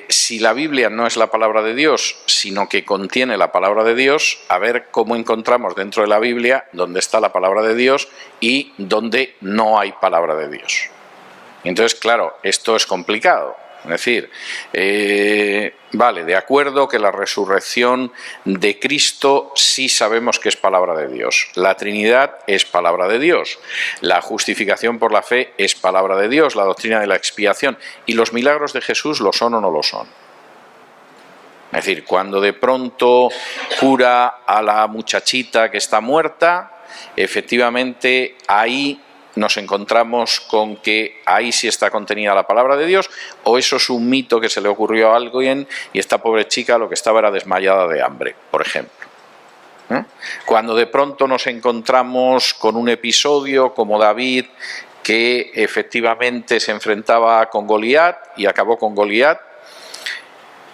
si la Biblia no es la palabra de Dios, sino que contiene la palabra de Dios, a ver cómo encontramos dentro de la Biblia dónde está la palabra de Dios y dónde no hay palabra de Dios. Entonces, claro, esto es complicado. Es decir, vale, de acuerdo que la resurrección de Cristo sí sabemos que es palabra de Dios. La Trinidad es palabra de Dios. La justificación por la fe es palabra de Dios. La doctrina de la expiación. ¿Y los milagros de Jesús lo son o no lo son? Es decir, cuando de pronto cura a la muchachita que está muerta, efectivamente ahí nos encontramos con que ahí sí está contenida la palabra de Dios, o eso es un mito que se le ocurrió a alguien y esta pobre chica lo que estaba era desmayada de hambre, por ejemplo. Cuando de pronto nos encontramos con un episodio como David, que efectivamente se enfrentaba con Goliat y acabó con Goliat.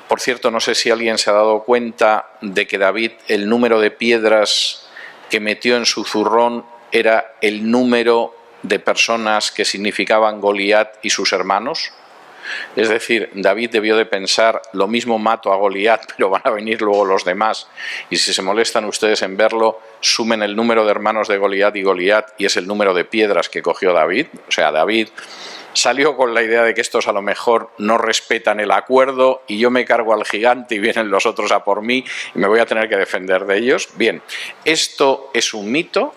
Por cierto, no sé si alguien se ha dado cuenta de que David, el número de piedras que metió en su zurrón era el número de personas que significaban Goliat y sus hermanos. Es decir, David debió de pensar, lo mismo mato a Goliat, pero van a venir luego los demás. Y si se molestan ustedes en verlo, sumen el número de hermanos de Goliat y es el número de piedras que cogió David. O sea, David salió con la idea de que estos a lo mejor no respetan el acuerdo y yo me cargo al gigante y vienen los otros a por mí y me voy a tener que defender de ellos. Bien, esto es un mito.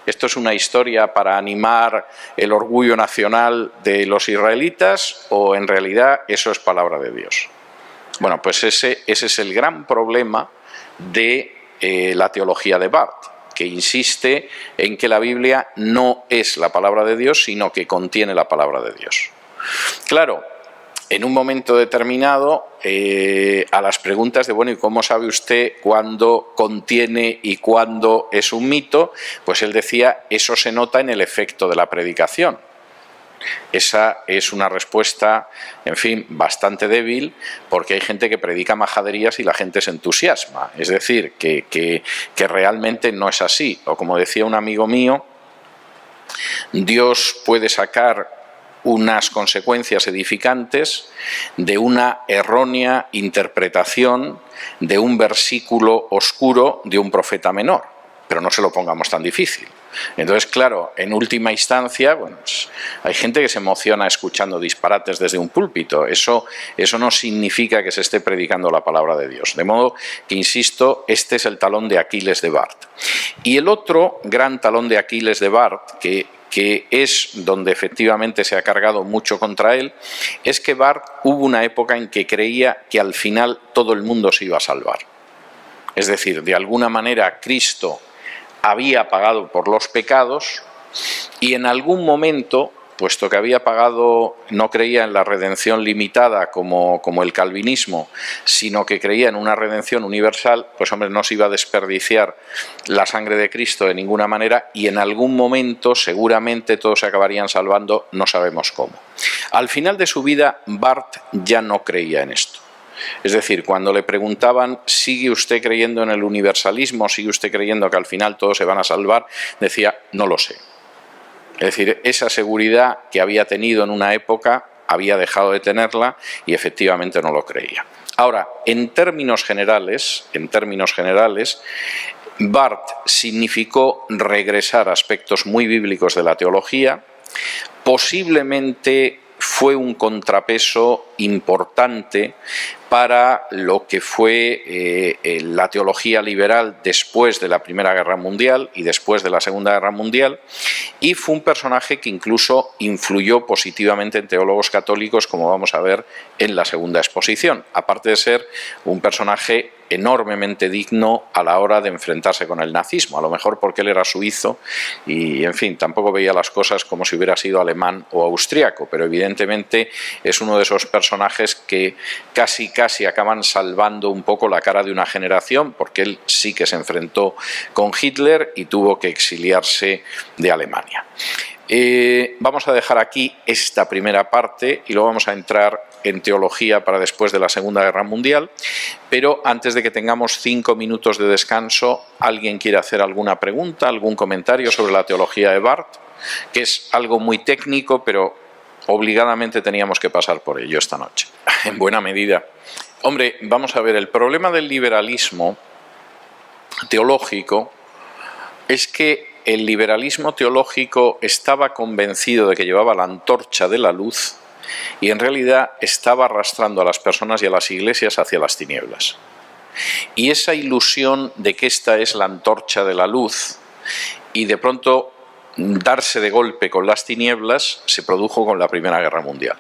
¿Esto es una historia para animar el orgullo nacional de los israelitas o en realidad eso es palabra de Dios? Bueno, pues ese es el gran problema de la teología de Barth, que insiste en que la Biblia no es la palabra de Dios, sino que contiene la palabra de Dios. Claro, en un momento determinado, a las preguntas de, bueno, ¿y cómo sabe usted cuándo contiene y cuándo es un mito? Pues él decía, eso se nota en el efecto de la predicación. Esa es una respuesta, en fin, bastante débil, porque hay gente que predica majaderías y la gente se entusiasma. Es decir, que realmente no es así. O como decía un amigo mío, Dios puede sacar unas consecuencias edificantes de una errónea interpretación de un versículo oscuro de un profeta menor, pero no se lo pongamos tan difícil. Entonces, claro, en última instancia, bueno, pues hay gente que se emociona escuchando disparates desde un púlpito. Eso no significa que se esté predicando la palabra de Dios. De modo que, insisto, este es el talón de Aquiles de Barth. Y el otro gran talón de Aquiles de Barth, que es donde efectivamente se ha cargado mucho contra él, es que Barth hubo una época en que creía que al final todo el mundo se iba a salvar. Es decir, de alguna manera Cristo había pagado por los pecados y en algún momento, puesto que había pagado, no creía en la redención limitada como el calvinismo, sino que creía en una redención universal, pues hombre, no se iba a desperdiciar la sangre de Cristo de ninguna manera y en algún momento seguramente todos se acabarían salvando, no sabemos cómo. Al final de su vida, Barth ya no creía en esto. Es decir, cuando le preguntaban, ¿sigue usted creyendo en el universalismo? ¿Sigue usted creyendo que al final todos se van a salvar? Decía, no lo sé. Es decir, esa seguridad que había tenido en una época, había dejado de tenerla y efectivamente no lo creía. Ahora, en términos generales, Barth significó regresar a aspectos muy bíblicos de la teología, posiblemente fue un contrapeso importante para lo que fue la teología liberal después de la Primera Guerra Mundial y después de la Segunda Guerra Mundial, y fue un personaje que incluso influyó positivamente en teólogos católicos, como vamos a ver en la segunda exposición, aparte de ser un personaje enormemente digno a la hora de enfrentarse con el nazismo, a lo mejor porque él era suizo y, en fin, tampoco veía las cosas como si hubiera sido alemán o austriaco, pero evidentemente es uno de esos personajes que casi acaban salvando un poco la cara de una generación, porque él sí que se enfrentó con Hitler y tuvo que exiliarse de Alemania. Vamos a dejar aquí esta primera parte y luego vamos a entrar en teología para después de la Segunda Guerra Mundial, pero antes de que tengamos 5 minutos de descanso, ¿alguien quiere hacer alguna pregunta, algún comentario sobre la teología de Barth? Que es algo muy técnico, pero obligadamente teníamos que pasar por ello esta noche, en buena medida. Hombre, vamos a ver, el problema del liberalismo teológico es que el liberalismo teológico estaba convencido de que llevaba la antorcha de la luz y en realidad estaba arrastrando a las personas y a las iglesias hacia las tinieblas. Y esa ilusión de que esta es la antorcha de la luz y de pronto darse de golpe con las tinieblas se produjo con la Primera Guerra Mundial.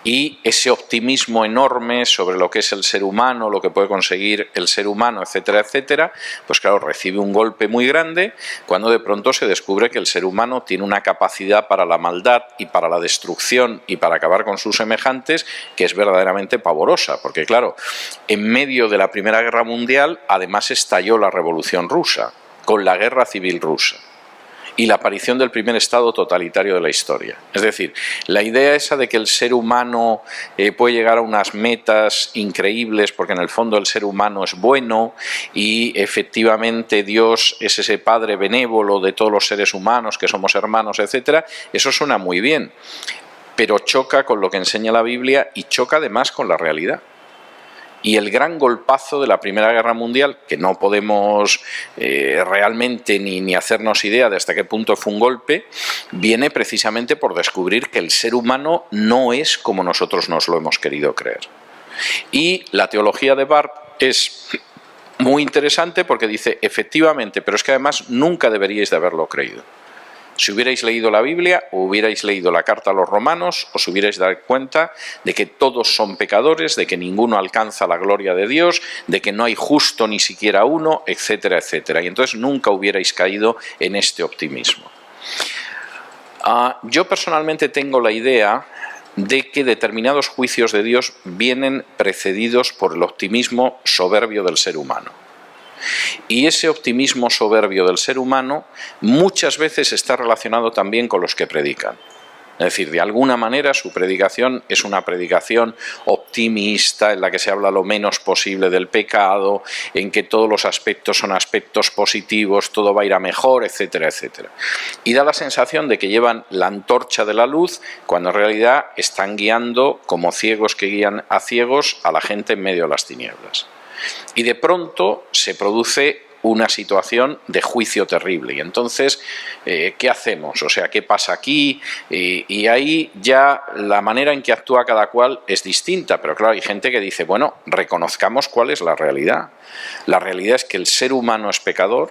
y ese optimismo enorme sobre lo que es el ser humano, lo que puede conseguir el ser humano, etcétera, etcétera, pues claro, recibe un golpe muy grande cuando de pronto se descubre que el ser humano tiene una capacidad para la maldad y para la destrucción y para acabar con sus semejantes que es verdaderamente pavorosa, porque claro, en medio de la Primera Guerra Mundial además estalló la Revolución Rusa, con la Guerra Civil Rusa y la aparición del primer estado totalitario de la historia. Es decir, la idea esa de que el ser humano puede llegar a unas metas increíbles porque en el fondo el ser humano es bueno y efectivamente Dios es ese Padre benévolo de todos los seres humanos, que somos hermanos, etcétera, eso suena muy bien, pero choca con lo que enseña la Biblia y choca además con la realidad. Y el gran golpazo de la Primera Guerra Mundial, que no podemos realmente ni hacernos idea de hasta qué punto fue un golpe, viene precisamente por descubrir que el ser humano no es como nosotros nos lo hemos querido creer. Y la teología de Barth es muy interesante porque dice, efectivamente, pero es que además nunca deberíais de haberlo creído. Si hubierais leído la Biblia o hubierais leído la carta a los romanos, os hubierais dado cuenta de que todos son pecadores, de que ninguno alcanza la gloria de Dios, de que no hay justo ni siquiera uno, etcétera, etcétera. Y entonces nunca hubierais caído en este optimismo. Yo personalmente tengo la idea de que determinados juicios de Dios vienen precedidos por el optimismo soberbio del ser humano. Y ese optimismo soberbio del ser humano muchas veces está relacionado también con los que predican. Es decir, de alguna manera su predicación es una predicación optimista en la que se habla lo menos posible del pecado, en que todos los aspectos son aspectos positivos, todo va a ir a mejor, etcétera, etcétera. Y da la sensación de que llevan la antorcha de la luz cuando en realidad están guiando como ciegos que guían a ciegos a la gente en medio de las tinieblas. Y de pronto se produce una situación de juicio terrible. Y entonces, ¿qué hacemos? O sea, ¿qué pasa aquí? Y ahí ya la manera en que actúa cada cual es distinta. Pero claro, hay gente que dice, bueno, reconozcamos cuál es la realidad. La realidad es que el ser humano es pecador.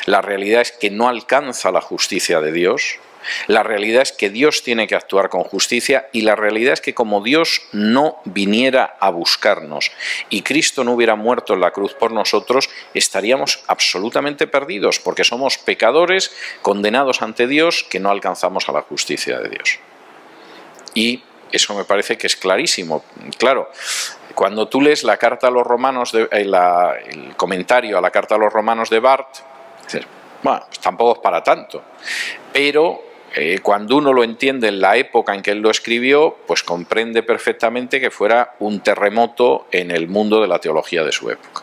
La realidad es que no alcanza la justicia de Dios. La realidad es que Dios tiene que actuar con justicia y la realidad es que como Dios no viniera a buscarnos y Cristo no hubiera muerto en la cruz por nosotros, estaríamos absolutamente perdidos porque somos pecadores condenados ante Dios que no alcanzamos a la justicia de Dios. Y eso me parece que es clarísimo. Claro, cuando tú lees la carta a los romanos, el comentario a la carta a los romanos de Barth, dices, bueno, pues tampoco es para tanto, pero cuando uno lo entiende en la época en que él lo escribió, pues comprende perfectamente que fuera un terremoto en el mundo de la teología de su época.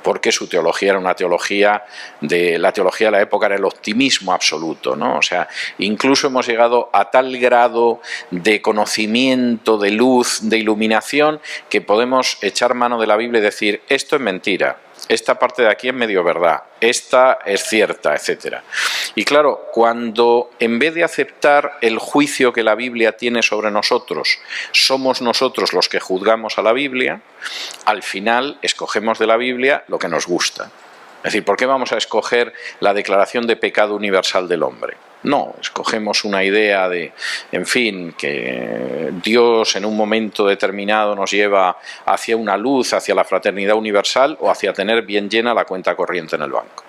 Porque su teología era una teología la teología de la época era el optimismo absoluto, ¿no? O sea, incluso hemos llegado a tal grado de conocimiento, de luz, de iluminación, que podemos echar mano de la Biblia y decir, esto es mentira, esta parte de aquí es medio verdad, esta es cierta, etc. Y claro, cuando en vez de aceptar el juicio que la Biblia tiene sobre nosotros, somos nosotros los que juzgamos a la Biblia, al final escogemos de la Biblia lo que nos gusta. Es decir, ¿por qué vamos a escoger la declaración de pecado universal del hombre? No, escogemos una idea de, en fin, que Dios en un momento determinado nos lleva hacia una luz, hacia la fraternidad universal o hacia tener bien llena la cuenta corriente en el banco.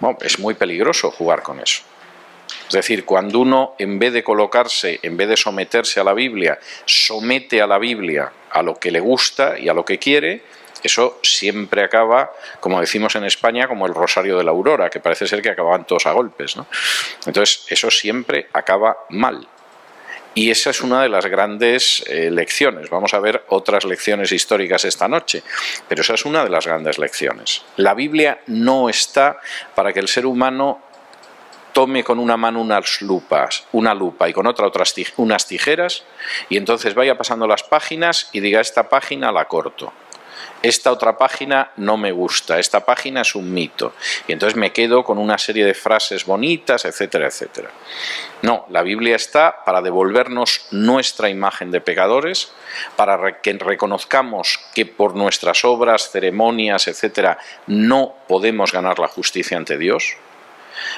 Bueno, es muy peligroso jugar con eso. Es decir, cuando uno, en vez de colocarse, en vez de someterse a la Biblia, somete a la Biblia a lo que le gusta y a lo que quiere, eso siempre acaba, como decimos en España, como el rosario de la aurora, que parece ser que acababan todos a golpes, ¿no? Entonces, eso siempre acaba mal. Y esa es una de las grandes lecciones. Vamos a ver otras lecciones históricas esta noche, pero esa es una de las grandes lecciones. La Biblia no está para que el ser humano tome con una mano una lupa y con otra unas tijeras, y entonces vaya pasando las páginas y diga, esta página la corto. Esta otra página no me gusta, esta página es un mito. Y entonces me quedo con una serie de frases bonitas, etcétera, etcétera. No, la Biblia está para devolvernos nuestra imagen de pecadores, para que reconozcamos que por nuestras obras, ceremonias, etcétera, no podemos ganar la justicia ante Dios,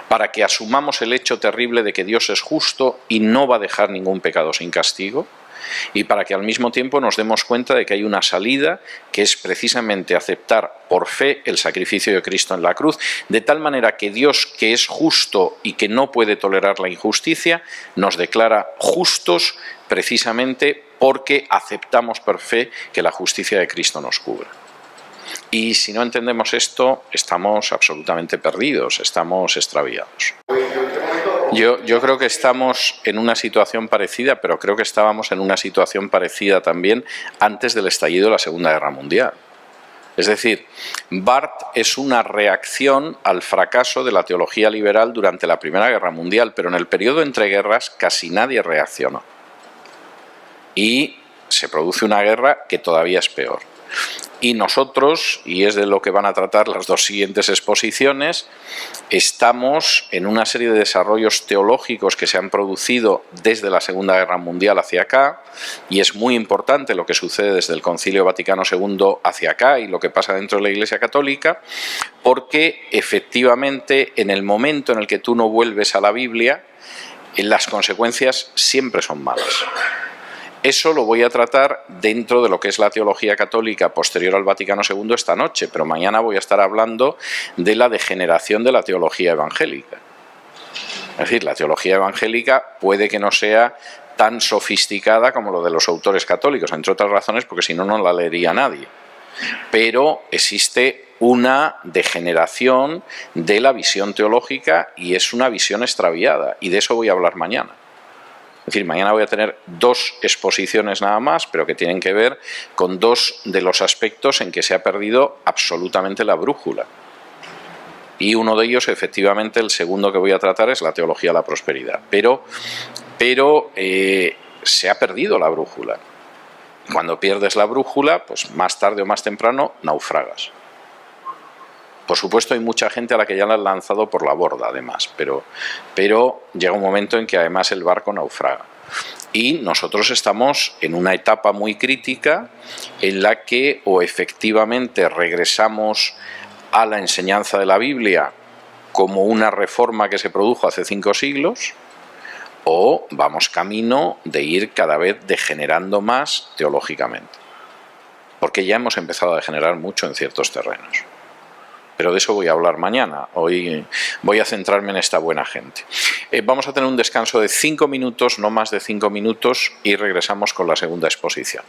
para que asumamos el hecho terrible de que Dios es justo y no va a dejar ningún pecado sin castigo, y para que al mismo tiempo nos demos cuenta de que hay una salida que es precisamente aceptar por fe el sacrificio de Cristo en la cruz, de tal manera que Dios, que es justo y que no puede tolerar la injusticia, nos declara justos precisamente porque aceptamos por fe que la justicia de Cristo nos cubra. Y si no entendemos esto, estamos absolutamente perdidos, estamos extraviados. Yo creo que estamos en una situación parecida, pero creo que estábamos en una situación parecida también antes del estallido de la Segunda Guerra Mundial. Es decir, Barth es una reacción al fracaso de la teología liberal durante la Primera Guerra Mundial, pero en el periodo entre guerras casi nadie reaccionó. Y se produce una guerra que todavía es peor. Y nosotros, y es de lo que van a tratar las dos siguientes exposiciones, estamos en una serie de desarrollos teológicos que se han producido desde la Segunda Guerra Mundial hacia acá, y es muy importante lo que sucede desde el Concilio Vaticano II hacia acá y lo que pasa dentro de la Iglesia Católica, porque efectivamente en el momento en el que tú no vuelves a la Biblia, las consecuencias siempre son malas. Eso lo voy a tratar dentro de lo que es la teología católica posterior al Vaticano II esta noche, pero mañana voy a estar hablando de la degeneración de la teología evangélica. Es decir, la teología evangélica puede que no sea tan sofisticada como lo de los autores católicos, entre otras razones porque si no, no la leería nadie. Pero existe una degeneración de la visión teológica y es una visión extraviada, y de eso voy a hablar mañana. Es decir, mañana voy a tener dos exposiciones nada más, pero que tienen que ver con dos de los aspectos en que se ha perdido absolutamente la brújula. Y uno de ellos, efectivamente, el segundo que voy a tratar es la teología de la prosperidad. Pero se ha perdido la brújula. Cuando pierdes la brújula, pues más tarde o más temprano naufragas. Por supuesto, hay mucha gente a la que ya la han lanzado por la borda, además, pero llega un momento en que además el barco naufraga. Y nosotros estamos en una etapa muy crítica en la que o efectivamente regresamos a la enseñanza de la Biblia como una reforma que se produjo hace 5 siglos, o vamos camino de ir cada vez degenerando más teológicamente. Porque ya hemos empezado a degenerar mucho en ciertos terrenos. Pero de eso voy a hablar mañana. Hoy voy a centrarme en esta buena gente. Vamos a tener un descanso de 5 minutos, no más de 5 minutos, y regresamos con la segunda exposición.